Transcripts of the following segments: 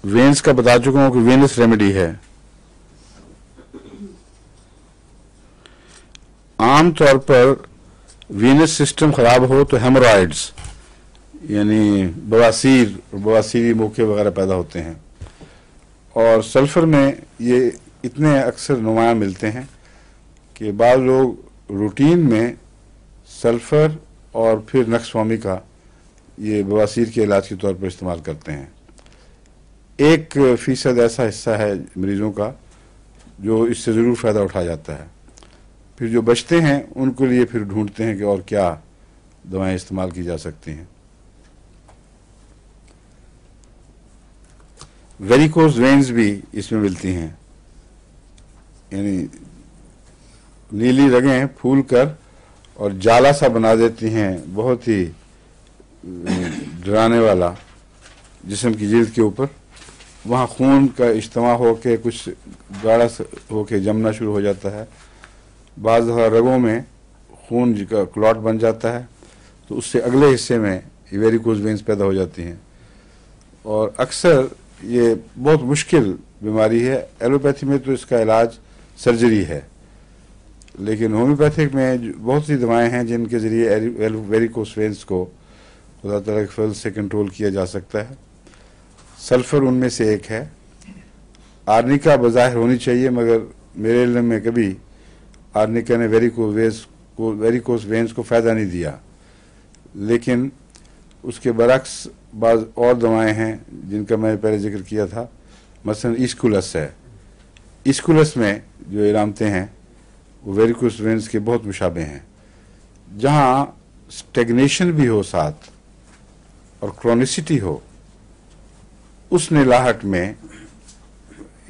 Venice کا بتا چکا ہوں کہ وینس ریمیڈی ہے. عام طور پر وینس سسٹم خراب ہو تو ہیمورائڈز یعنی بواسیری موقع وغیرہ پیدا ہوتے ہیں، اور سلفر میں یہ اتنے اکثر نمایاں ملتے ہیں کہ بعض لوگ روٹین میں سلفر اور پھر نقص کا یہ بواسیر کے علاج کے طور پر استعمال کرتے ہیں. 1% ایسا حصہ ہے مریضوں کا جو اس سے ضرور فائدہ اٹھا جاتا ہے. پھر جو بچتے ہیں ان کے لیے پھر ڈھونڈتے ہیں کہ اور کیا دوائیں استعمال کی جا سکتی ہیں. ویریکوز وینز بھی اس میں ملتی ہیں، یعنی نیلی رگیں پھول کر اور جالا سا بنا دیتی ہیں، بہت ہی ڈرانے والا جسم کی جلد کے اوپر. وہاں خون کا اجتماع ہو کے کچھ گاڑھا ہو کے جمنا شروع ہو جاتا ہے. بعض دفعہ رگوں میں خون کا کلاٹ بن جاتا ہے تو اس سے اگلے حصے میں ویریکوز وینز پیدا ہو جاتی ہیں، اور اکثر یہ بہت مشکل بیماری ہے. ایلوپیتھی میں تو اس کا علاج سرجری ہے، لیکن ہومیوپیتھک میں بہت سی دوائیں ہیں جن کے ذریعے ویریکوز وینز کو خدا تعالیٰ کے فضل سے کنٹرول کیا جا سکتا ہے. سلفر ان میں سے ایک ہے. آرنیکا بظاہر ہونی چاہیے، مگر میرے علم میں کبھی آرنیکا نے ویریکوز وینز کو فائدہ نہیں دیا. لیکن اس کے برعکس بعض اور دوائیں ہیں جن کا میں نے پہلے ذکر کیا تھا. مثلا ایسکولس ہے. ایسکولس میں جو علامتیں ہیں وہ ویریکوز وینز کے بہت مشابہ ہیں. جہاں سٹیگنیشن بھی ہو ساتھ اور کرونیسٹی ہو، اس نے لاحق میں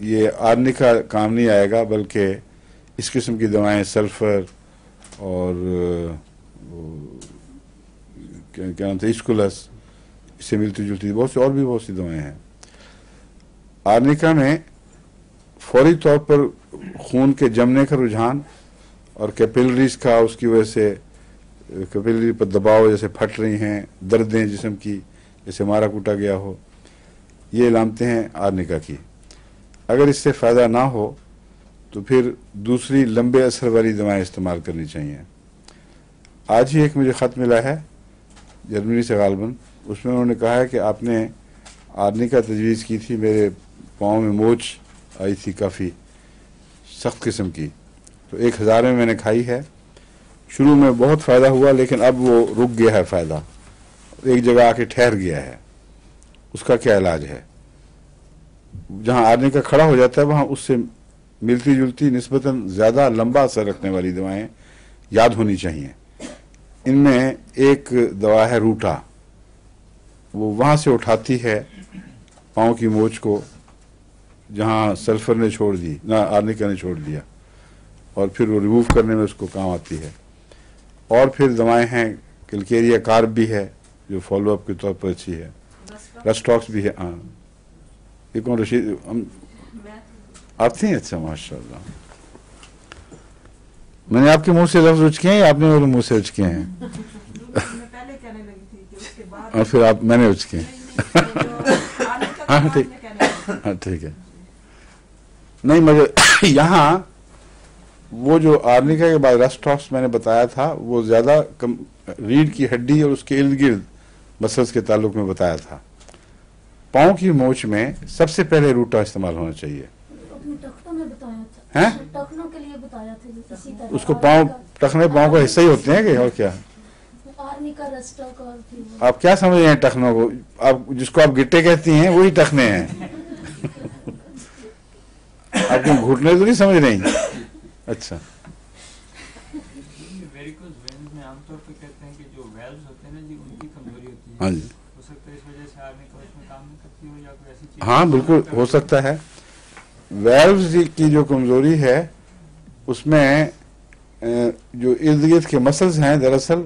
یہ آرنیکا کام نہیں آئے گا، بلکہ اس قسم کی دوائیں سلفر اور کیا نام تھا ایسکولس، اس سے ملتی جلتی بہت سی دوائیں ہیں. آرنیکا میں فوری طور پر خون کے جمنے کا رجحان اور کیپلریز کا اس کی وجہ سے کیپلری پر دباؤ جیسے پھٹ رہی ہیں، دردیں جسم کی جیسے مارا کوٹا گیا ہو، یہ علامتیں ہیں آرنیکا کی. اگر اس سے فائدہ نہ ہو تو پھر دوسری لمبے اثر والی دوائیں استعمال کرنی چاہیے. آج ہی ایک مجھے خط ملا ہے جرمنی سے غالباً، اس میں انہوں نے کہا ہے کہ آپ نے آرنیکا تجویز کی تھی، میرے پاؤں میں موچ آئی تھی کافی سخت قسم کی، تو 1000 میں نے کھائی ہے. شروع میں بہت فائدہ ہوا، لیکن اب وہ رک گیا ہے فائدہ، ایک جگہ آ کے ٹھہر گیا ہے. اس کا کیا علاج ہے؟ جہاں آرنیکا کھڑا ہو جاتا ہے وہاں اس سے ملتی جلتی نسبتاً زیادہ لمبا اثر رکھنے والی دوائیں یاد ہونی چاہیے. ان میں ایک دوا ہے روٹا، وہ وہاں سے اٹھاتی ہے پاؤں کی موچ کو جہاں سلفر نے چھوڑ دی، نہ آرنیکا نے چھوڑ دیا، اور پھر وہ ریموو کرنے میں اس کو کام آتی ہے. اور پھر دوائیں ہیں کلکیریا کارب بھی ہے جو فالو اپ کے طور پر اچھی ہے. رسٹاکس بھی ہے. ہاں، یہ کون رشید آپ تھیں؟ اچھا ماشاء اللہ. میں نے آپ کے منہ سے لفظ اچکے ہیں یا آپ نے میرے منہ سے اچکے ہیں؟ اور پھر آپ میں نے اچکے ہیں. ہاں ٹھیک ہے. نہیں مگر یہاں وہ جو آرنیکا کے بعد رسٹاکس میں نے بتایا تھا وہ زیادہ ریڑھ کی ہڈی اور اس کے ارد گرد مسلز کے تعلق میں بتایا تھا. پاؤں کی موچ میں سب سے پہلے روٹا استعمال ہونا چاہیے. اس کو پاؤں ٹخنے پاؤں کا حصہ ہی ہوتے ہیں کہ اور کیا؟ آپ کیا سمجھ رہے ہیں ٹخنوں کو؟ آپ جس کو آپ گٹے کہتی ہیں وہی ٹخنے ہیں. آپ کو گھٹنے تو نہیں سمجھ رہی؟ اچھا. ہاں جی، ہاں بالکل ہو سکتا ہے. ویلوز کی جو کمزوری ہے اس میں جو ارد گرد کے مسلز ہیں دراصل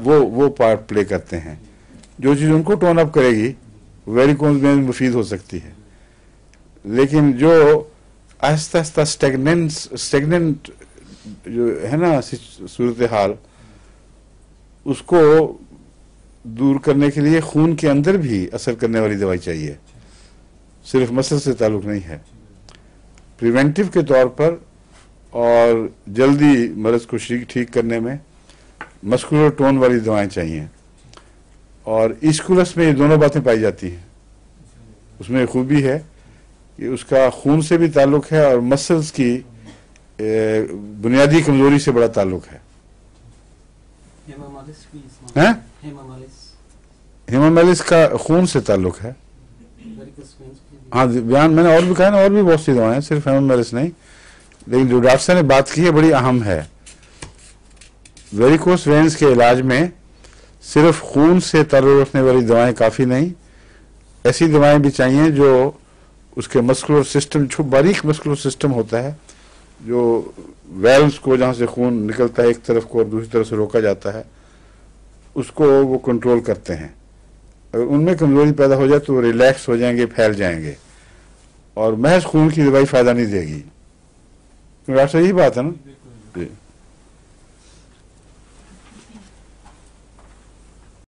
وہ پارٹ پلے کرتے ہیں. جو چیز ان کو ٹون اپ کرے گی ویریکوز میں مفید ہو سکتی ہے، لیکن جو آہستہ آہستہ اسٹیگننٹ جو ہے نا صورتحال، اس کو دور کرنے کے لیے خون کے اندر بھی اثر کرنے والی دوائی چاہیے. صرف مسل سے تعلق نہیں ہے. پریونٹیو کے طور پر اور جلدی مرض کو ٹھیک کرنے میں مسکولر ٹون والی دوائیں چاہیے، اور ایسکولس میں یہ دونوں باتیں پائی جاتی ہیں. اس میں خوبی ہے کہ اس کا خون سے بھی تعلق ہے اور مسلز کی بنیادی کمزوری سے بڑا تعلق ہے. ہیمامیلس کا خون سے تعلق ہے. ہاں بیان میں نے اور بھی کہا نا، اور بھی بہت سی دوائیں ہیں، صرف ہیمامیلس نہیں، لیکن جو ڈاکٹر صاحب نے بات کی ہے بڑی اہم ہے. ویریکوس وینز کے علاج میں صرف خون سے تعلق رکھنے والی دوائیں کافی نہیں، ایسی دوائیں بھی چاہیے جو اس کے مسکولر سسٹم، جو باریک مسکولر سسٹم ہوتا ہے، جو ویلز کو جہاں سے خون نکلتا ہے ایک طرف کو اور دوسری طرف سے روکا جاتا ہے، اس کو وہ کنٹرول کرتے ہیں. اگر ان میں کمزوری پیدا ہو جائے تو وہ ریلیکس ہو جائیں گے، پھیل جائیں گے، اور محض خون کی دوائی فائدہ نہیں دے گی. ڈاکٹر صاحب یہی بات ہے نا؟ جی.